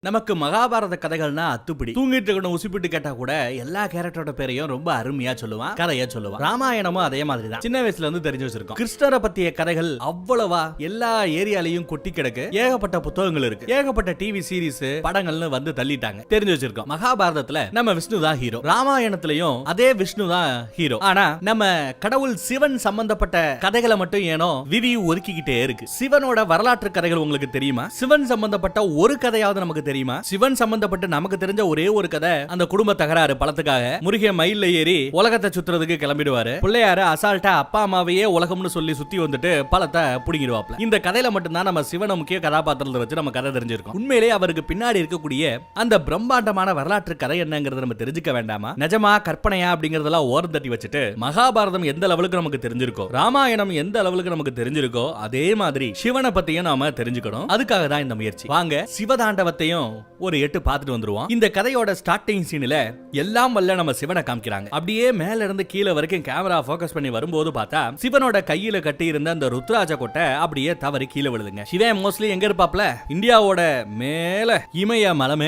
நமக்கு மகாபாரத கதைகள்னா அத்துப்பிடி. தூங்கிட்டு இருக்கணும் உசிப்பிட்டு கேட்டா கூட எல்லா கேரக்டரோட பேரையும் ரொம்ப அருமையா சொல்லுவான், கதையா சொல்லுவான். ராமாயணமும் அதே மாதிரி தான் சின்ன வயசுல இருந்து தெரிஞ்சு வச்சிருக்கோம். கிருஷ்ணரை பத்திய கதைகள் அவ்வளவா எல்லா ஏரியாலையும் கொட்டி கிடக்கு. ஏகப்பட்ட புத்தகங்கள் இருக்கு, ஏகப்பட்ட டிவி சீரிஸ் படங்கள்னு வந்து தள்ளிட்டாங்க, தெரிஞ்சு வச்சிருக்கோம். மகாபாரதத்துல நம்ம விஷ்ணு தான் ஹீரோ, ராமாயணத்திலையும் அதே விஷ்ணு தான் ஹீரோ. ஆனா நம்ம கடவுள் சிவன் சம்பந்தப்பட்ட கதைகளை மட்டும் ஏனோ விதி ஒதுக்கிக்கிட்டே இருக்கு. சிவனோட வரலாற்று கதைகள் உங்களுக்கு தெரியுமா? சிவன் சம்பந்தப்பட்ட ஒரு கதையாவது நமக்கு தெரியுமா? சிவன் சம்பந்தப்பட்டு நமக்கு தெரிஞ்ச ஒரே ஒரு கதை, அந்த குடும்ப தகராறு பழத்துக்காக முருகே மயில்ல ஏறி உலகத்தை சுத்துறதுக்கு கிளம்பிடுவாரு. பிள்ளையாரு அசால்ட்டா அப்பா அம்மாவையே உலகம்னு சொல்லி சுத்தி வந்துட்டு பழத்தை புடிங்கிடுவாப்ல. இந்த கதையில மட்டும்தான் நம்ம சிவனை முக்கிய கதாபாத்திரத்தை வச்சு நம்ம கதை தெரிஞ்சிருக்கோம். உண்மையிலேயே அவருக்கு பின்னாடி இருக்கக்கூடிய அந்த பிரம்மாண்டமான வரலாற்று கதை என்னங்கிறத நம்ம தெரிஞ்சுக்க வேண்டாமா? நிஜமா கற்பனையா அப்படிங்கறதெல்லாம் ஓரம் தட்டி வச்சுட்டு மகாபாரதம் எந்த லெவலுக்கு நமக்கு தெரிஞ்சிருக்கோ, ராமாயணம் எந்த அளவுக்கு நமக்கு தெரிஞ்சிருக்கோ, அதே மாதிரி சிவனை பத்தியும் நாம தெரிஞ்சுக்கணும். அதுக்காக தான் இந்த முயற்சி. வாங்க சிவதாண்டவத்தையும் ஒரு 8 பார்த்துட்டு வந்துருவோம். இந்த கதையோட ஸ்டார்டிங் சீன்ல எல்லாம் வல்ல நம்ம சிவனை காமிக்கிறாங்க. அப்படியே மேல இருந்து கீழே வரைக்கும் கேமரா ஃபோக்கஸ் பண்ணி வரும்போது பார்த்தா சிவனோட கையில கட்டி இருந்த அந்த ருத்ராஜ கொட்டை அப்படியே தவறி கீழே விழுதுங்க. சிவன் மோஸ்ட்லி எங்க இருப்பாப்ல? இந்தியாவோட மேல இமய மலை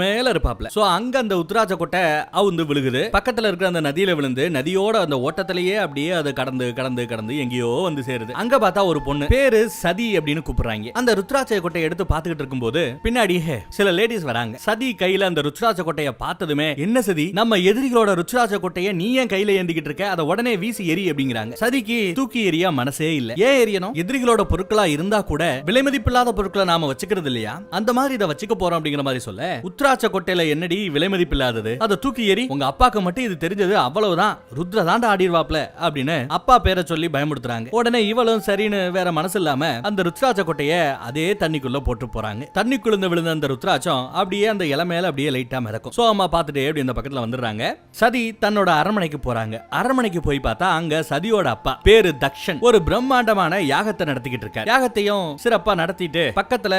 மேல இருப்பாப்ல. சோ அங்க அந்த ருத்ராஜ கொட்டை அவுந்து விழுகுது. பக்கத்துல இருக்கிற அந்த நதியில விழுந்து நதியோட அந்த ஓட்டத்திலேயே அப்படியே அது கடந்து எங்கேயோ வந்து சேருது. அங்க பார்த்தா ஒரு பொண்ணு, பேரு சதி அப்படின்னு கூப்பிடுறாங்க. அந்த ருத்ராஜ கொட்டையை எடுத்து பாத்துக்கிட்டு இருக்கும்போது பின்னாடி சில லேடிஸ் வராங்க. சதி கையில அந்த ருத்ராஜ கொட்டையை பார்த்ததுமே, என்ன சதி, நம்ம எதிரிகளோட ருத்ராஜ கொட்டையை நீ ஏன் கையில ஏந்திக்கிட்டு இருக்க, அதை உடனே வீசி எரி அப்படிங்கிறாங்க. சதிக்கு தூக்கி எறிய மனசே இல்ல. ஏன் எரியணும்? எதிரிகளோட பொருட்களா இருந்தா கூட விலை மதிப்பில்லாத பொருட்களை நாம வச்சுக்கிறது இல்லையா, அந்த மாதிரி இதை வச்சுக்க போறோம் அப்படிங்கிற மாதிரி சொல்ல, உத்ராட்ச கொட்டையில என்னடி விலை மதிப்பில்லாதது, அதை தூக்கி எரி, உங்க அப்பாக்கு மட்டும் இது தெரிஞ்சது அவ்வளவுதான், ருத்ர தாண்டா ஆடிடுவாப்ல அப்படின்னு அப்பா பேரை சொல்லி பயமுடுத்துறாங்க. உடனே இவளும் சரின்னு வேற மனசு இல்லாம அந்த ருத்ராட்ச கொட்டையை அதே தண்ணிக்குள்ள போட்டு போறாங்க. தண்ணிக்குள்ள விழுந்த அந்த ருத்ராட்சம் அப்படியே அந்த இலை மேல அப்படியே லைட்டா மிதக்கும். சோ அம்மா பார்த்துட்டு அப்படி இந்த பக்கத்துல வந்துடுறாங்க. சதி தன்னோட அரண்மனைக்கு போறாங்க. அரண்மனைக்கு போய் பார்த்தா அங்க சதியோட அப்பா பேரு தக்ஷன் ஒரு பிரம்மாண்டமான யாகத்தை நடத்திக்கிட்டு இருக்காரு. யாகத்தையும் சிறப்பா நடத்திட்டு பக்கத்துல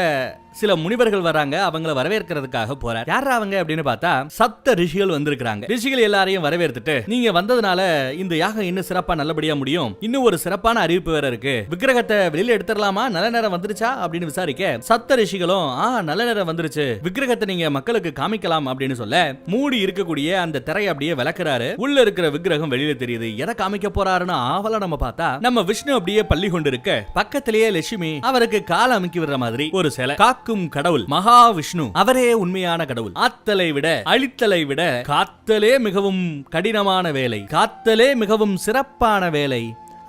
சில முனிவர்கள் வராங்க. அவங்கள வரவேற்கிறதுக்காக போறார். யாரா அவங்க அப்படின்னு பார்த்தா சப்த ரிஷிகள் வந்திருக்காங்க. ரிஷிகள் எல்லாரையும் வரவேற்றுட்டு, நீங்க வந்ததுனால இந்த யாகம் இன்னும் சிறப்பா நல்லபடியா முடியும். இன்னும் ஒரு சிறப்பான அறிவிப்பு வேற இருக்கு. விக்கிரகத்தை வெளியில எடுத்துடலாமா, நல்ல நேரம் வந்துருச்சா அப்படின்னு விசாரிக்க, சப்த ரிஷிகளும் நல்ல நேரம் வந்துருச்சு, விக்கிரகத்தை நீங்க மக்களுக்கு காமிக்கலாம் அப்படின்னு சொல்ல, மூடி இருக்கக்கூடிய அந்த திரையை அப்படியே விளக்குறாரு. உள்ள இருக்கிற விக்கிரகம் வெளியில தெரியுது. எதை காமிக்க போறாருன்னு ஆவலா நம்ம பார்த்தா நம்ம விஷ்ணு அப்படியே பள்ளி கொண்டு இருக்க, பக்கத்திலேயே லட்சுமி அவருக்கு கால அமைக்கி விடுற மாதிரி ஒரு சிலை. காக்கும் கடவுள் மகாவிஷ்ணு, அவரே உண்மையான கடவுள். ஆத்தலை விட அழித்தலை விட காத்தலே மிகவும் கடினமான வேலை, காத்தலே மிகவும் சிறப்பான வேலை,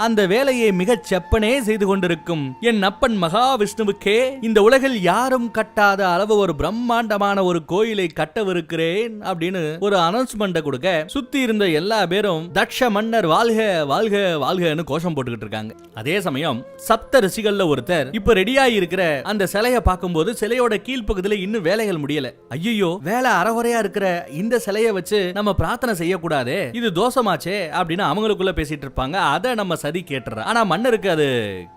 அந்த வேலையை மிகச் செப்பனே செய்து கொண்டிருக்கும் என் அப்பன் மகாவிஷ்ணுவுக்கே இந்த உலகில் யாரும் கட்டாத அளவு ஒரு பிரம்மாண்டமான ஒரு கோயிலை கட்டவிருக்கிறேன் அப்படின்னு ஒரு அனௌன்ஸ்மெண்ட் கொடுக்க, சுத்தி இருந்த எல்லா பேரும் தக்ஷ மன்னர் வாழ்க வாழ்க வாழ்கன்னு கோஷம் போட்டுக்கிட்டு இருக்காங்க. அதே சமயம் சப்த ரிஷிகள்ல ஒருத்தர் இப்ப ரெடியாகி இருக்கிற அந்த சிலையை பார்க்கும்போது சிலையோட கீழ்ப்பகுதியில இன்னும் வேலைகள் முடியல. ஐயோ, வேலை அறகுறையா இருக்கிற இந்த சிலையை வச்சு நம்ம பிரார்த்தனை செய்யக்கூடாது, இது தோஷமாச்சே அப்படின்னு அவங்களுக்குள்ள பேசிட்டு இருப்பாங்க. அதை நம்ம சதி கேட்டுற. ஆனா மன்னருக்கு அது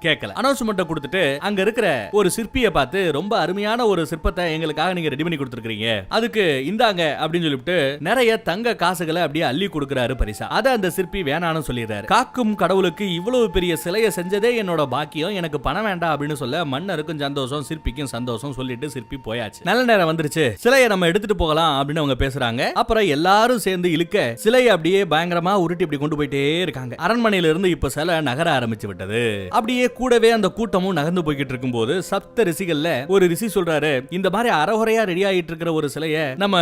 கேட்கல. அனௌன்ஸ்மெண்ட் கொடுத்துட்டு அங்க இருக்கிற ஒரு சிற்பியை பார்த்து, ரொம்ப அருமையான ஒரு சிற்பத்தை எங்களுக்காக நீங்க ரெடி பண்ணி கொடுத்துருக்கீங்க, அதுக்கு இந்தாங்க அப்படின்னு சொல்லிட்டு நிறைய தங்க காசுகளை அப்படியே அள்ளி கொடுக்கிறாரு பரிசா. அதை அந்த சிற்பி வேணான்னு சொல்லிடுறாரு. காக்கும் கடவுளுக்கு இவ்வளவு பெரிய சிலையை செஞ்சதே என்னோட பாக்கியம், எனக்கு பணம் வேண்டாம் அப்படின்னு சொல்ல, மன்னருக்கும் சந்தோஷம், சிற்பிக்கும் சந்தோஷம். சொல்லிட்டு சிற்பி போயாச்சு. நல்ல நேரம் வந்துருச்சு, சிலையை நம்ம எடுத்துட்டு போகலாம் அப்படின்னு அவங்க பேசுறாங்க. அப்புறம் எல்லாரும் சேர்ந்து இழுக்க சிலையை அப்படியே பயங்கரமா உருட்டி இப்படி கொண்டு போயிட்டே இருக்காங்க. அரண்மனையில இருந்து இப்ப சிலை நகர ஆரம்பிச்சு விட்டது. அப்படியே கூடவே அந்த கூட்டமும் நகர்ந்து போய்கிட்டு இருக்கும்போது சப்த ரிஷிகள்ல ஒரு ரிஷி சொல்றாரு, இந்த மாதிரி அறகுறையா ரெடி ஆகிட்டு இருக்கிற ஒரு சிலையை நம்ம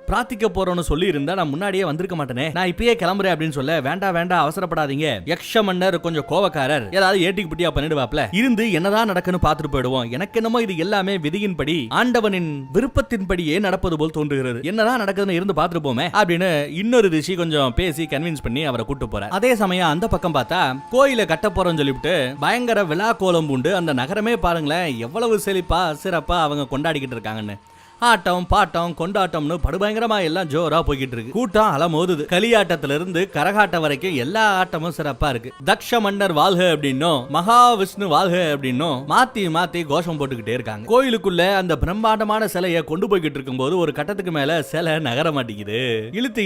பிரார்த்திக்க போறோம்னு சொல்லி இருந்தா நான் முன்னாடியே வந்திருக்க மாட்டேனே, நான் இப்பயே கிளம்புறேன் அப்படின்னு சொல்ல, வேண்டாம் அவசரப்படாதீங்க, யக்ஷ மன்னர் கொஞ்சம் கோவக்காரர், ஏதாவது ஏட்டிக்கு புட்டியா பண்ணிடுவாப்ல, இருந்து என்னதான் நடக்குன்னு பார்த்துட்டு போயிடுவோம், எனக்கு என்னமோ இது எல்லாமே விதியின்படி ஆண்டவனின் விருப்பத்தின்படியே நடப்பது போல் தோன்றுகிறது, என்னதான் நடக்குதுன்னு இருந்து பார்த்துட்டு போமே அப்படின்னு இன்னொரு ரிஷி கொஞ்சம் பேசி கன்வின்ஸ் பண்ணி அவரை கூட்டு போறார். அதே சமயம் அந்த பக்கம் பார்த்தா கோயிலை கட்ட போறோம்னு சொல்லிவிட்டு பயங்கர விழா கோலம் உண்டு. அந்த நகரமே பாருங்களேன் எவ்வளவு செழிப்பா சிறப்பா அவங்க கொண்டாடிக்கிட்டு இருக்காங்கன்னு. ஆட்டம் பாட்டம் கொண்டாட்டம்னு படுபயங்கரமா எல்லாம் ஜோரா போய்கிட்டு இருக்கு. கூட்டம் அலமோதுது. களியாட்டத்துல இருந்து கரகாட்டம் வரைக்கும் எல்லா ஆட்டமும் சிறப்பா இருக்கு. தக்ஷ மன்னர் வாழ்க அப்படின்னும் மகாவிஷ்ணு வாழ்க அப்படின்னும் மாத்தி மாத்தி கோஷம் போட்டுக்கிட்டே இருக்காங்க. கோயிலுக்குள்ள அந்த பிரம்மாண்டமான சிலையை கொண்டு போய்கிட்டு இருக்கும் போது ஒரு கட்டத்துக்கு மேல சிலை நகர மாட்டேங்குது.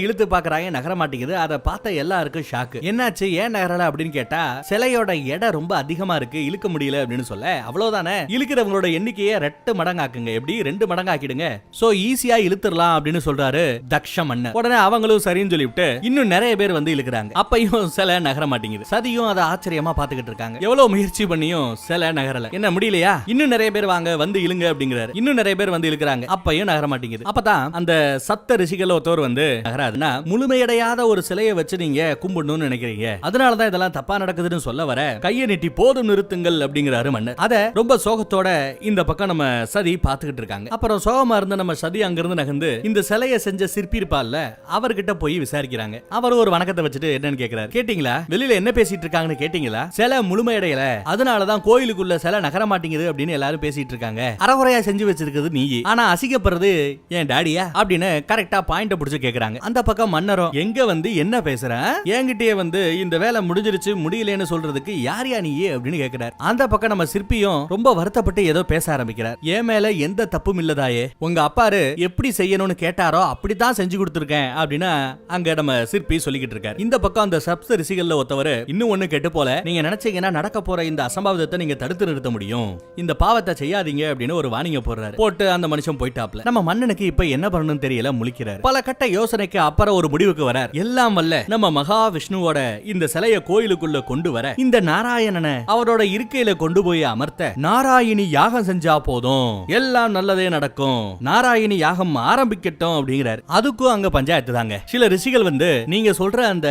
இழுத்து பாக்குறாங்க, நகர மாட்டேங்குது. அதை பார்த்த எல்லாருக்கும் ஷாக்கு. என்னாச்சு, ஏன் நகரல அப்படின்னு கேட்டா, சிலையோட எடை ரொம்ப அதிகமா இருக்கு, இழுக்க முடியல அப்படின்னு சொல்ல, அவ்வளவுதானே, இழுக்கிறவங்களோட எண்ணிக்கையை 2 மடங்காக்குங்க, எப்படி 2 மடங்காக்கிடுங்க சோ ஈஸியா இழுத்துறலாம் அப்படின்னு சொல்றாரு தக்ஷ மன்னர். உடனே அவங்களும் சரின்னு சொல்லிவிட்டு இன்னும் நிறைய பேர் வந்து இழுக்கிறாங்க. அப்பையும் சிலை நகர மாட்டேங்குது. சதியும் அதை ஆச்சரியமா பாத்துக்கிட்டு இருக்காங்க. எவ்வளவு முயற்சி பண்ணியும் சிலை நகரல. என்ன முடியலையா? இன்னும் நிறைய பேர் வாங்க வந்து இழுங்க அப்படிங்கிறாரு. இன்னும் நிறைய பேர் வந்து இழுக்கிறாங்க. அப்பையும் நகர மாட்டேங்குது. அப்பதான் அந்த சப்த ரிஷிகள் ஒருத்தர் வந்து நகராதுன்னா முழுமையடையாத ஒரு சிலையை வச்சு நீங்க கும்பிடணும்னு நினைக்கிறீங்க, அதனாலதான் இதெல்லாம் தப்பா நடக்குதுன்னு சொல்ல வர கையை நீட்டி போதும் நிறுத்துங்கள் அப்படிங்கிறாரு மன்னர். அத ரொம்ப சோகத்தோட இந்த பக்கம் நம்ம சதி பாத்துக்கிட்டு இருக்காங்க. அப்புறம் சோகமா இருந்த நம்ம சதி அங்கிருந்து நகர்ந்து இந்த சிலையை செஞ்ச சிற்பி இருப்பார்ல அவர்கிட்ட போய் விசாரிக்கிறாங்க. அவர் ஒரு வணக்கத்தை வச்சுட்டு என்னன்னு கேக்குறாரு. கேட்டீங்களா? வெளியில என்ன பேசிட்டு இருக்காங்கன்னு கேட்டீங்களா? சிலை முழுமையடையல, அதனாலதான் கோயிலுக்குள்ள சிலை நகர மாட்டேங்குது அப்படின்னு எல்லாரும் பேசிட்டு இருக்காங்க. அறகுறையா செஞ்சு வச்சிருக்கிறது நீ, ஆனா அசிக்கப்படுறது என் டாடியா அப்படின்னு கரெக்டா பாயிண்ட புடிச்சு கேக்குறாங்க. அந்த பக்கம் மன்னரும் எங்க வந்து என்ன பேசுற, என்கிட்டயே வந்து இந்த வேலை முடிஞ்சிருச்சு முடியலன்னு சொல்றதுக்கு யார் யா நீ அப்படின்னு கேக்குறாரு. அந்த பக்கம் நம்ம சிற்பியும் ரொம்ப வருத்தப்பட்டு ஏதோ பேச ஆரம்பிக்கிறார். என் மேல எந்த தப்பும் இல்லதாயே, உங்க அப்பாரு எப்படி செய்யணும்னு கேட்டாரோ அப்படித்தான் செஞ்சு கொடுத்துருக்கேன் அப்படின்னு அங்க நம்ம சிற்பி சொல்லிக்கிட்டு இருக்காரு. இந்த பக்கம் அந்த சப்த ரிஷிகள்ல ஒருத்தவர் இன்னும் ஒண்ணு கெட்டு போல, நீங்க நினைச்சீங்கன்னா நடக்க போற இந்த அசம்பாவிதத்தை நீங்க தடுத்து நிறுத்த முடியும், இந்த பாவத்தை செய்யாதீங்க அப்படின்னு ஒரு வார்னிங்க போடுறாரு. போட்டு அந்த மனுஷன் போயிட்டாப்ல. நம்ம மன்னனுக்கு இப்ப என்ன பண்ணணும்னு தெரியல, முழிக்கிறார். பல கட்ட யோசனைக்கு அப்புறம் ஒரு முடிவுக்கு வரார். எல்லாம் வல்ல நம்ம மகாவிஷ்ணுவோட இந்த சிலையை கோயிலுக்குள்ள கொண்டு வர இந்த நாராயணனை அவரோட இருக்கையில கொண்டு போய் அமர்த்த நாராயணி யாகம் செஞ்சா போதும், எல்லாம் நல்லதே நடக்கும், நாராயணி யாகம் ஆரம்பிக்கட்டும் அப்படிங்கிறார். அதுக்கும் அங்க பஞ்சாயத்து தாங்க. சில ரிஷிகள் வந்து நீங்க சொல்ற அந்த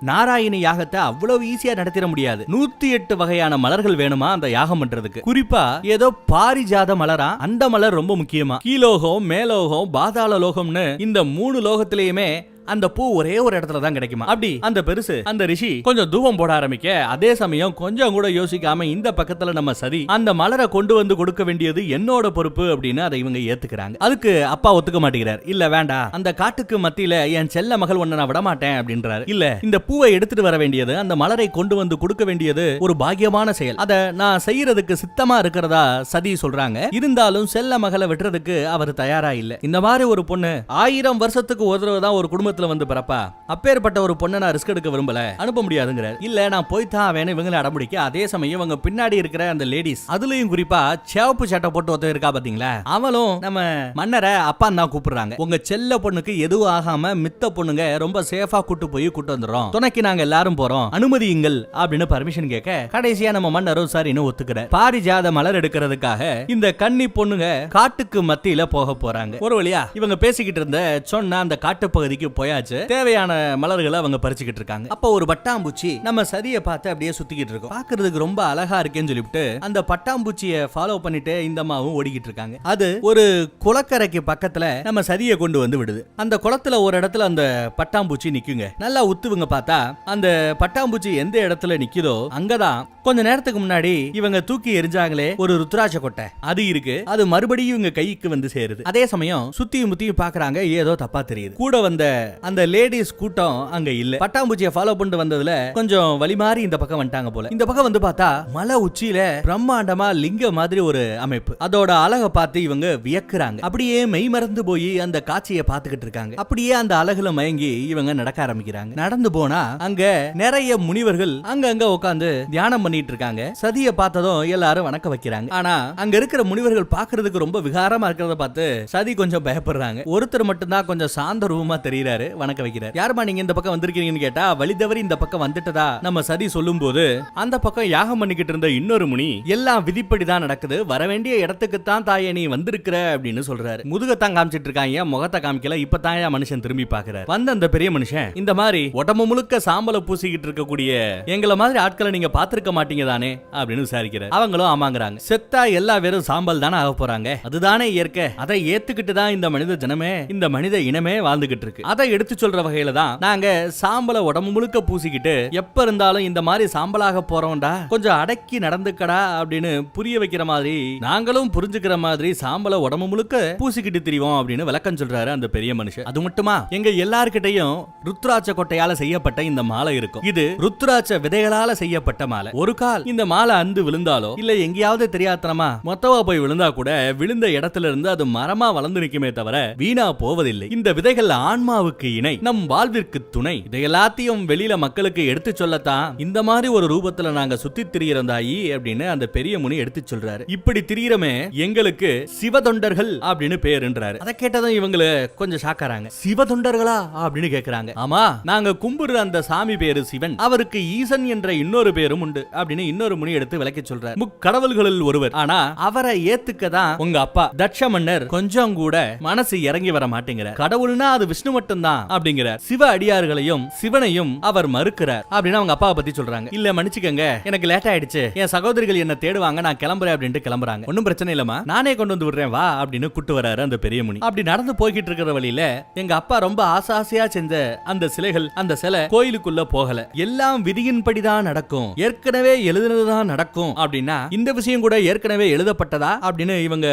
நாராயணி யாகத்தை அவ்வளவு ஈஸியா நடத்திட முடியாது, 108 வகையான மலர்கள் வேணுமா அந்த யாகம் பண்றதுக்கு. குறிப்பா ஏதோ பாரிஜாத மலரா, அந்த மலர் ரொம்ப முக்கியமா. கீழோகம், மேலோகம், பாதாள லோகம்னு இந்த 3 லோகத்திலேயுமே அந்த பூ ஒரே ஒரு இடத்துல தான் கிடைக்குமா. அப்படி அந்த பெருசு அந்த ரிஷி கொஞ்சம் தூபம் போட ஆரம்பிக்க, அதே சமயம் கொஞ்சம் கூட யோசிக்காம இந்த பக்கத்துல நம்ம சதி அந்த மலரை கொண்டு வந்து கொடுக்க வேண்டியது என்னோட பொறுப்பு அப்படின்னு அதை இவங்க ஏத்துக்கிறாங்க. அதுக்கு அப்பா ஒத்துக்க மாட்டேங்கிறார். இல்ல வேண்டாம், அந்த காட்டுக்கு மத்தியில என் செல்ல மகள் ஒண்ணு நான் விட மாட்டேன் அப்படின்றாரு. இல்ல, இந்த பூவை எடுத்துட்டு வர வேண்டியது, அந்த மலரை கொண்டு வந்து கொடுக்க வேண்டியது ஒரு பாக்கியமான செயல், அதை நான் செய்யறதுக்கு சித்தமா இருக்கிறதா சதி சொல்றாங்க. இருந்தாலும் செல்ல மகளை விட்டுறதுக்கு அவர் தயாரா இல்ல. இந்த மாதிரி ஒரு பொண்ணு 1000 வருஷத்துக்கு ஒரு தடவை தான் ஒரு குடும்பத்துல வந்து பிறப்பா, அப்பேற்பட்ட ஒரு பொண்ணை நான் ரிஸ்க் எடுக்க விரும்பல, அனுப்ப முடியாதுங்கிறார். இல்ல நான் போய் தான் வேணும் இவங்களை அடம்பிடிக்க. அதே சமயம் இவங்க பின்னாடி இருக்கிற அந்த லேடிஸ், அதுலயும் குறிப்பா சேவப்பு சட்டை போட்டு ஒருத்தர் இருக்கா பாத்தீங்களா, அவளும் நம்ம மன்னரை அப்பா தான் கூப்பிடுறாங்க. உங்க செல்ல பொண்ணுக்கு எதுவும் ஆகாம மித்த பொண்ணுங்க ரொம்ப சேஃபா கூட்டு போய் கூட்டு வந்துடுறோம், துணைக்கு நாங்க எல்லாரும் போறோம், அனுமதியுங்கள் அப்படின்னு பர்மிஷன் கேட்க கடைசியா நம்ம மன்னரும் சரின்னு ஒத்துக்கிறார். பாரிஜாத மலர் எடுக்கிறதுக்காக இந்த கன்னி பொண்ணுங்க காட்டுக்கு மத்தியில போக போறாங்க. ஒரு வழியா இவங்க பேசிக்கிட்டு இருந்த சொன்ன அந்த காட்டு பகுதிக்கு போயாச்சு. தேவையான மலர்களை அவங்க பறிச்சுக்கிட்டு இருக்காங்க. அப்ப ஒரு பட்டாம்பூச்சி நம்ம சதியை பார்த்து அப்படியே சுத்திக்கிட்டு இருக்கோம். பாக்குறதுக்கு ரொம்ப அழகா இருக்கேன்னு சொல்லிட்டு அந்த பட்டாம்பூச்சியை ஃபாலோ பண்ணிட்டு இந்த அம்மாவும் ஓடிக்கிட்டு இருக்காங்க. அது ஒரு குளக்கரைக்கு பக்கத்துல நம்ம சதியை கொண்டு வந்து விடுது. அந்த குளத்துல ஒரு இடத்துல அந்த பட்டாம்பூச்சி நிக்குங்க. நல்லா உத்துவங்க பார்த்தா அந்த பட்டாம்பூச்சி எந்த இடத்துல நிக்குதோ அங்கதான் கொஞ்ச நேரத்துக்கு முன்னாடி இவங்க தூக்கி எரிஞ்சாங்களே ஒரு ருத்ராட்ச கொட்டை, அது இருக்கு. அது மறுபடியும் இவங்க கைக்கு வந்து சேருது. அதே சமயம் சுத்தியும் முத்தியும் பாக்குறாங்க, ஏதோ தப்பா தெரியுது. கூட வந்த அந்த லேடிஸ் கூட்டம் அங்க இல்ல. பட்டாம்பூச்சியை ஃபாலோ பண்ணிட்டு வந்ததுல கொஞ்சம் வழி மாறி இந்த பக்கம் வந்துட்டாங்க போல. இந்த பக்கம் வந்து பார்த்தா மலை உச்சியில பிரம்மாண்டமா லிங்க மாதிரி ஒரு அமைப்பு. அதோட அழகை பார்த்து இவங்க வியக்குறாங்க. அப்படியே மெய் மறந்து போய் அந்த காட்சியை பார்த்துக்கிட்டு இருக்காங்க. அப்படியே அந்த அழகுல மயங்கி இவங்க நடக்க ஆரம்பிக்கிறாங்க. நடந்து போனா அங்க நிறைய முனிவர்கள் அங்க உட்கார்ந்து தியானம் பண்ணிட்டு இருக்காங்க. சதியை பார்த்ததும் எல்லாரும் வணக்க வைக்கிறாங்க. ஆனா அங்க இருக்கிற முனிவர்கள் பாக்குறதுக்கு ரொம்ப விகாரமா இருக்கிறத பார்த்து சதி கொஞ்சம் பயப்படுறாங்க. ஒருத்தர் மட்டும்தான் கொஞ்சம் சாந்த ரூபமா தெரியுறாரு, வணக்க வைக்கிறார். யாருமா நீங்க இந்த பக்கம் வந்திருக்கீங்கன்னு கேட்டா வழி தவறி இந்த பக்கம் வந்துட்டதா நம்ம சதி சொல்லும் போது அந்த பக்கம் யாகம் பண்ணிக்கிட்டு இருந்த இன்னொரு முனி எல்லாம் விதிப்படிதான் நடக்குது, வர வேண்டிய இடத்துக்கு தான் தாயே நீ வந்திருக்கிற அப்படின்னு சொல்றாரு. முதுகத்தான் காமிச்சிட்டு இருக்காங்க, முகத்தை காமிக்கல. இப்பதான் மனுஷன் திரும்பி பாக்குறாரு. வந்த அந்த பெரிய மனுஷன் இந்த மாதிரி உடம்பு முழுக்க சாம்பலை பூசிக்கிட்டு இருக்கக்கூடிய எங்களை மாதிரி ஆட்களை நீங்க பாத்திருக்க மாட்டீங்க தானே அப்படின்னு விசாரிக்கிறார். அவங்களும் ஆமாங்கிறாங்க. செத்தா எல்லா பேரும் சாம்பல் தானே ஆக போறாங்க, அதுதானே இயற்கை, அதை ஏத்துக்கிட்டு தான் இந்த மனித ஜனமே இந்த மனித இனமே வாழ்ந்துகிட்டு இருக்கு. அதை எடுத்து சொல்ற வகையில தான் நாங்க சாம்பலை உடம்பு முழுக்க பூசிக்கிட்டு எப்ப இருந்தாலும் இந்த மாதிரி சாம்பலாக போறோம்டா, கொஞ்சம் அடக்கி நடந்துக்கடா அப்படின்னு புரிய வைக்கிற மாதிரி நாங்களும் புரிஞ்சுக்கிற மாதிரி சாம்பலை உடம்பு முழுக்க பூசிக்கிட்டு திரிவோம் அப்படின்னு விளக்கம் சொல்றாரு அந்த பெரிய மனுஷன். அது மட்டுமா, எங்க எல்லார்கிட்டையும் ருத்ராட்ச கொட்டையால செய்யப்பட்ட இந்த மாலை இருக்கும். இது ருத்ராட்ச விதைகளால செய்யப்பட்ட மாலை. ஒரு கால் இந்த மாலை அந்து விழுந்தாலோ இல்ல எங்கேயாவது தெரியாதனமா மொத்தவா போய் விழுந்தா கூட விழுந்த இடத்துல இருந்து அது மரமா வளர்ந்து நிக்குமே தவிர வீணா போவதில்லை. இந்த விதைகள் ஆன்மாவுக்கு நமக்கு இணை, நம் வாழ்விற்கு துணை, இதை எல்லாத்தையும் வெளியில மக்களுக்கு எடுத்து சொல்லத்தான் இந்த மாதிரி ஒரு ரூபத்துல நாங்க சுத்தி திரியறந்தாயி அப்படின்னு அந்த பெரிய முனி எடுத்து சொல்றாரு. இப்படி திரியறமே எங்களுக்கு சிவதொண்டர்கள் அப்படின்னு பேருன்றாரு. அதை கேட்டதும் இவங்களு கொஞ்சம் ஷாக்கறாங்க. சிவதொண்டர்களா அப்படின்னு கேக்குறாங்க. ஆமா, நாங்க கும்பிடுற அந்த சாமி பேரு சிவன், அவருக்கு ஈசன் என்ற இன்னொரு பேரும் உண்டு அப்படின்னு இன்னொரு முனி எடுத்து விளக்கி சொல்றாரு. முக்கடவுள்களில் ஒருவர், ஆனா அவரை ஏத்துக்கதான் உங்க அப்பா தட்ச மன்னர் கொஞ்சம் கூட மனசு இறங்கி வர மாட்டேங்கிறார். கடவுள்னா அது விஷ்ணு மட்டும்தான் அப்படிங்கிறார். சிவ அடியார்களையும் சிவனையும் அவர் மறுக்கிறார் அப்படின்னு அவங்க அப்பாவை பத்தி சொல்றாங்க. இல்ல மன்னிச்சுக்கங்க, எனக்கு லேட் ஆயிடுச்சு, என் சகோதரிகள் என்ன தேடுவாங்க, நான் கிளம்புறேன் அப்படின்ட்டு கிளம்புறாங்க. ஒன்னும் பிரச்சனை இல்லமா, நானே கொண்டு வந்து விடுறேன் வா அப்படின்னு கூட்டு வராரு அந்த பெரிய முனி. அப்படி நடந்து போய்கிட்டு இருக்கிற வழியில எங்க அப்பா ரொம்ப ஆசையா செஞ்ச அந்த சிலைகள், அந்த சிலை கோயிலுக்குள்ள போகல, எல்லாம் விதியின்படிதான் நடக்கும், ஏற்கனவே எழுதுனதுதான் நடக்கும் அப்படின்னா இந்த விஷயம் கூட ஏற்கனவே எழுதப்பட்டதா அப்படின்னு இவங்க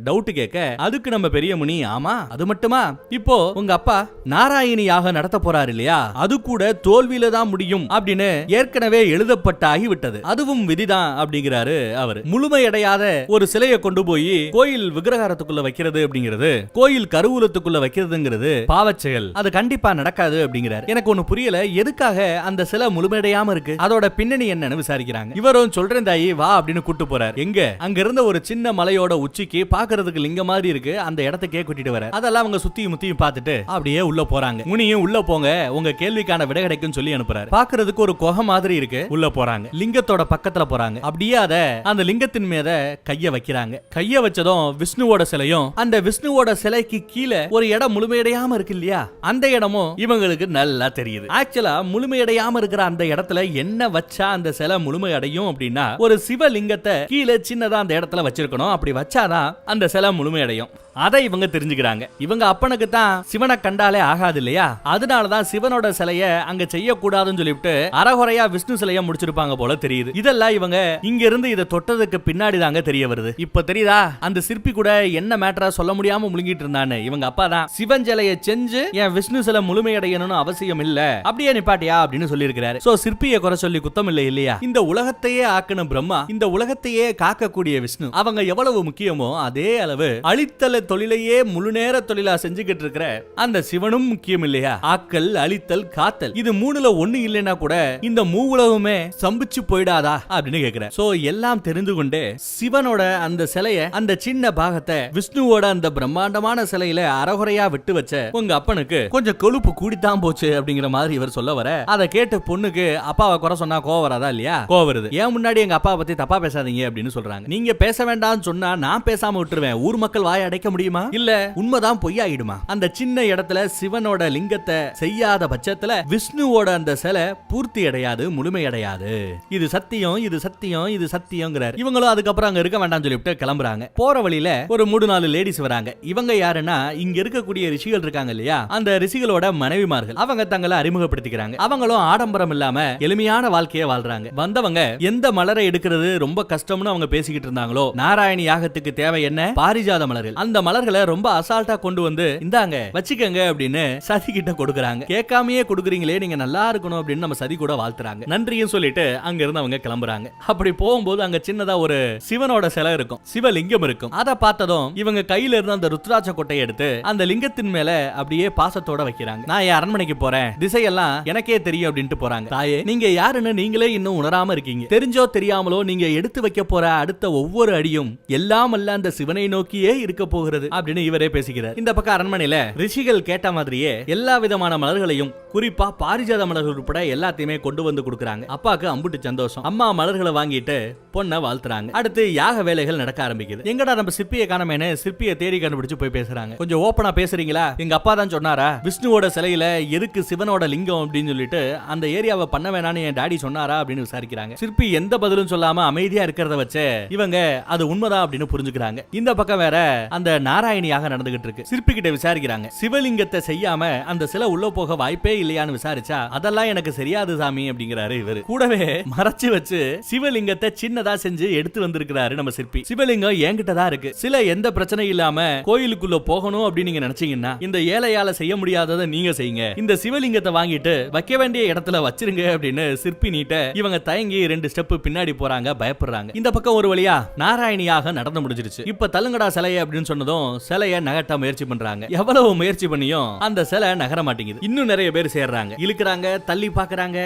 டவுட் கேட்க, அதுக்கு நம்ம பெரிய முனி, ஆமா அது மட்டுமா, இப்போ உங்க அப்பா நாராயணியாக நடத்த போறாரு இல்லையா, அது கூட தோல்வியில தான் முடியும் அப்படின்னு ஏற்கனவே எழுதப்பட்ட ஆகிவிட்டது, அதுவும் விதிதான் அப்படிங்கிறாரு அவரு. முழுமையடையாத ஒரு சிலையை கொண்டு போய் கோயில் விக்கிரகாரத்துக்குள்ள வைக்கிறது அப்படிங்கிறது, கோயில் கருவூலத்துக்குள்ள வைக்கிறதுங்கிறது பாவச்செயல், அது கண்டிப்பா நடக்காது அப்படிங்கிறாரு. எனக்கு ஒண்ணு புரியல, எதுக்காக அந்த சிலை முழுமையடையாம இருக்கு, அதோட பின்னணி என்னன்னு விசாரிக்கிறாங்க. இவரும் சொல்றேன் தாயி வா அப்படின்னு கூட்டு போறாரு. எங்க அங்க இருந்த ஒரு சின்ன மலையோட உச்சிக்கு பாக்குறதுக்கு லிங்க மாதிரி இருக்கு, அந்த இடத்துக்கே கூட்டிட்டு வர. அதெல்லாம் அவங்க சுத்தி முத்தியும் பார்த்துட்டு அப்படியே உள்ள போறாங்க. முனியும் உள்ள போங்க, உங்க கேள்விக்கான விடை கிடைக்கும் சொல்லி அனுப்புறாரு. பாக்குறதுக்கு ஒரு குகை மாதிரி இருக்கு, உள்ள போறாங்க. லிங்கத்தோட பக்கத்துல போறாங்க. அப்படியே அத அந்த லிங்கத்தின் மீத கைய வைக்கிறாங்க. கைய வச்சதும் விஷ்ணுவோட சிலையும், அந்த விஷ்ணுவோட சிலைக்கு கீழே ஒரு இடம் முழுமையடையாம இருக்கு இல்லையா, அந்த இடமும் இவங்களுக்கு நல்லா தெரியுது. ஆக்சுவலா முழுமையடையாம இருக்கிற அந்த இடத்துல என்ன வச்சா அந்த சிலை முழுமையடையும் அப்படின்னா, ஒரு சிவலிங்கத்தை கீழே சின்னதா அந்த இடத்துல வச்சிருக்கணும். அப்படி வச்சாதான் அந்த சிலை முழுமையடையும். அதை இவங்க தெரிஞ்சுக்கிறாங்க. இவங்க அப்பனுக்கு தான் சிவனை கண்டாலே ஆகாது இல்லையா, அதனாலதான் சிவனோட சிலைய அங்க செய்யக்கூடாதுன்னு சொல்லிவிட்டு அறகுறையா விஷ்ணு சிலைய முடிச்சிருப்பாங்க போல தெரியுது. இதெல்லாம் இவங்க இங்க இருந்து இதை தொட்டதுக்கு பின்னாடி தாங்க தெரிய வருது. இப்ப தெரியுதா, அந்த சிற்பி கூட என்ன மேட்டரா சொல்ல முடியாம முழுங்கிட்டு இருந்தானு, இவங்க அப்பா தான் சிவன் சிலையை செஞ்சு என் விஷ்ணு சிலை முழுமையடையணும்னு அவசியம் இல்ல, அப்படியே நிப்பாட்டியா அப்படின்னு சொல்லி இருக்கிறாரு. சோ சிற்பியை குறை சொல்லி குத்தம் இல்லை இல்லையா. இந்த உலகத்தையே ஆக்கணும் பிரம்மா, இந்த உலகத்தையே காக்கக்கூடிய விஷ்ணு, அவங்க எவ்வளவு முக்கியமோ அதே அளவு அழித்தல தொழிலையே முழு நேர தொழிலா செஞ்சுக்கிட்டு இருக்கிற அந்த சிவனும் முக்கியம் இல்லையா. ஆக்கல், அழித்தல், காத்தல், இது மூணுல ஒண்ணு இல்லைன்னா கூட இந்த மூவுலகமே சம்பிச்சு போயிடாதா அப்படின்னு கேக்குற. சோ எல்லாம் தெரிந்து கொண்டே சிவனோட அந்த சிலைய, அந்த சின்ன பாகத்தை விஷ்ணுவோட அந்த பிரம்மாண்டமான சிலையில அறகுறையா விட்டு வச்ச உங்க அப்பனுக்கு கொஞ்சம் கொழுப்பு கூடித்தான் போச்சு அப்படிங்கிற மாதிரி இவர் சொல்ல வர, அதை கேட்ட பொண்ணுக்கு அப்பாவை குறை சொன்னா கோவம் வராதா இல்லையா, கோவம் வருது. ஏன் முன்னாடி எங்க அப்பா பத்தி தப்பா பேசாதீங்க அப்படின்னு சொல்றாங்க. நீங்க பேச வேண்டாம்னு சொன்னா நான் பேசாம விட்டுருவேன், ஊர் மக்கள் வாய் அடைக்க முடியுமா, இல்ல உண்மைதான் பொய்யாயிடுமா. அந்த சின்ன இடத்துல சிவனோட லிங்கத்தை செய்யாத பட்சத்துல விஷ்ணுவோட அந்த சிலை பூர்த்தி அடையாது, முழுமையடையாது. இது சத்தியம், இது சத்தியம், இது சத்தியம்ங்கறார். இவங்களும் அதுக்கப்புறம் அங்க இருக்க வேண்டாம்னு சொல்லிட்டு கிளம்புறாங்க. போற வழியில ஒரு 3-4 லேடிஸ் வராங்க. இவங்க யாருன்னா, இங்க இருக்கக்கூடிய ரிஷிகள் இருக்காங்க இல்லையா, அந்த ரிஷிகளோட மனைவிமார்கள். அவங்க தங்களை அறிமுகப்படுத்திக்கிறாங்க. அவங்களும் ஆடம்பரம் இல்லாம எளிமையான வாழ்க்கையை வாழ்றாங்க. வந்தவங்க எந்த மலரை எடுக்கிறது ரொம்ப கஷ்டம்னு அவங்க பேசிக்கிட்டு இருந்தாங்களோ, நாராயணி யாகத்துக்கு தேவை என்ன, பாரிஜாத மலர்கள். அந்த மலர்களை ரொம்ப அசால்ட்டா கொண்டு வந்து இந்தாங்க வச்சுக்கங்க அப்படின்னு சதி கிட்ட கொடுக்கறாங்க. கேட்காமையே கொடுக்குறீங்களே, நீங்க நல்லா இருக்கணும் அப்படின்னு நம்ம சதி கூட வாழ்த்துறாங்க. நன்றியும் சொல்லிட்டு அங்க இருந்து அவங்க கிளம்புறாங்க. அப்படி போகும்போது அங்க சின்னதா ஒரு சிவனோட சிலை இருக்கும், சிவலிங்கம் இருக்கும். அதை பார்த்ததும் இவங்க கையில இருந்து அந்த ருத்ராட்ச கொட்டையை எடுத்து அந்த லிங்கத்தின் மேல அப்படியே பாசத்தோட வைக்கிறாங்க. நான் என் அரண்மனைக்கு போறேன், திசையெல்லாம் எனக்கே தெரியும் அப்படின்ட்டு போறாங்க. தாயே, நீங்க யாருன்னு நீங்களே இன்னும் உணராம இருக்கீங்க. தெரிஞ்சோ தெரியாமலோ நீங்க எடுத்து வைக்க போற அடுத்த ஒவ்வொரு அடியும் எல்லாம் அல்ல அந்த சிவனை நோக்கியே இருக்க போகிறது அப்படின்னு இவரே பேசுகிறார். இந்த பக்கம் அரண்மனையில ரிஷிகள் கேட்ட மாதிரியே எல்லா விதமான மலர்களையும், குறிப்பா பாரிஜாத மலர்கள் உட்பட எல்லாத்தையுமே கொண்டு வந்து கொடுக்கறாங்க. அப்பாக்கு அம்புட்டு சந்தோஷம். அம்மா மலர்களை வாங்கிட்டு பொண்ணை வாழ்த்துறாங்க. அடுத்து யாக வேலைகள் நடக்க ஆரம்பிக்குது. எங்கடா நம்ம சிற்பியை காணமேனு சிற்பியை தேடி கண்டுபிடிச்சு போய் பேசுறாங்க. கொஞ்சம் ஓப்பனா பேசுறீங்களா, எங்க அப்பா தான் சொன்னாரா விஷ்ணுவோட சிலையில எதுக்கு சிவனோட லிங்கம் அப்படின்னு சொல்லிட்டு அந்த ஏரியாவை பண்ண வேணான்னு என் டாடி சொன்னாரா அப்படின்னு விசாரிக்கிறாங்க. சிற்பி எந்த பதிலும் சொல்லாம அமைதியா இருக்கிறத வச்சு இவங்க அது உண்மைதான் அப்படின்னு புரிஞ்சுக்கிறாங்க. இந்த பக்கம் வேற அந்த நாராயணியாக நடந்துகிட்டு இருக்கு. சிற்பி கிட்ட விசாரிக்கிறாங்க. சிவலிங்கத்தை செய்யாம அந்த சிலை உள்ள போக வாய்ப்பே இல்லையான்னு விசாரிச்சா, அதெல்லாம் எனக்கு சரியாது சாமி அப்படிங்கிறாரு இவரு. கூடவே மறைச்சு வச்சு சிவலிங்கத்தை சின்னதா செஞ்சு எடுத்து வந்திருக்கிறாரு நம்ம சிற்பி. சிவலிங்கம் என்கிட்ட தான் இருக்கு, சில எந்த பிரச்சனை இல்லாம கோயிலுக்குள்ள போகணும் அப்படின்னு நீங்க நினைச்சீங்கன்னா இந்த ஏழையால செய்ய முடியாததை நீங்க செய்யுங்க, இந்த சிவலிங்கத்தை வாங்கிட்டு வைக்க வேண்டிய இடத்துல வச்சிருங்க அப்படின்னு சிற்பி நீட்ட இவங்க தயங்கி 2 ஸ்டெப் பின்னாடி போறாங்க, பயப்படுறாங்க. இந்த பக்கம் ஒரு வழியா நாராயணியாக நடந்து முடிஞ்சிருச்சு. இப்ப தள்ளுங்கடா சிலையை அப்படின்னு சொன்னதும் வந்ததும் சிலைய நகட்ட முயற்சி பண்றாங்க. எவ்வளவு முயற்சி பண்ணியும் அந்த சிலை நகர மாட்டேங்குது. இன்னும் நிறைய பேர் சேர்றாங்க, இழுக்கிறாங்க, தள்ளி பாக்குறாங்க,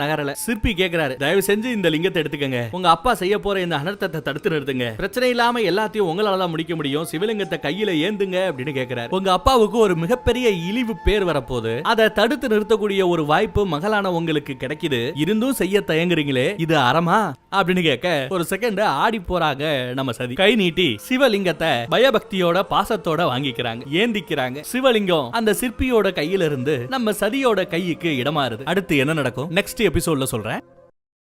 நகரல. சிற்பி கேக்குறாரு, தயவு செஞ்சு இந்த லிங்கத்தை எடுத்துக்கங்க, உங்க அப்பா செய்ய போற இந்த அனர்த்தத்தை தடுத்து நிறுத்துங்க, பிரச்சனை இல்லாம எல்லாத்தையும் உங்களால தான் முடிக்க முடியும், சிவலிங்கத்தை கையில ஏந்துங்க அப்படின்னு கேக்குறாரு. உங்க அப்பாவுக்கு ஒரு மிகப்பெரிய இழிவு பேர் வரப்போது, அதை தடுத்து நிறுத்தக்கூடிய ஒரு வாய்ப்பு மகளான உங்களுக்கு கிடைக்குது, இருந்தும் செய்ய தயங்குறீங்களே, இது அறமா அப்படின்னு கேட்க ஒரு செகண்ட் ஆடி போறாங்க நம்ம சதி. கை நீட்டி சிவலிங்கத்தை பயபக்தியோட பாசத்தோட வாங்கிக்கிறாங்க, ஏந்திக்கிறாங்க. சிவலிங்கம் அந்த சிற்பியோட கையில இருந்து நம்ம சதியோட கைக்கு இடமாறுது. அடுத்து என்ன நடக்கும் நெக்ஸ்ட் எபிசோட்ல சொல்றேன்.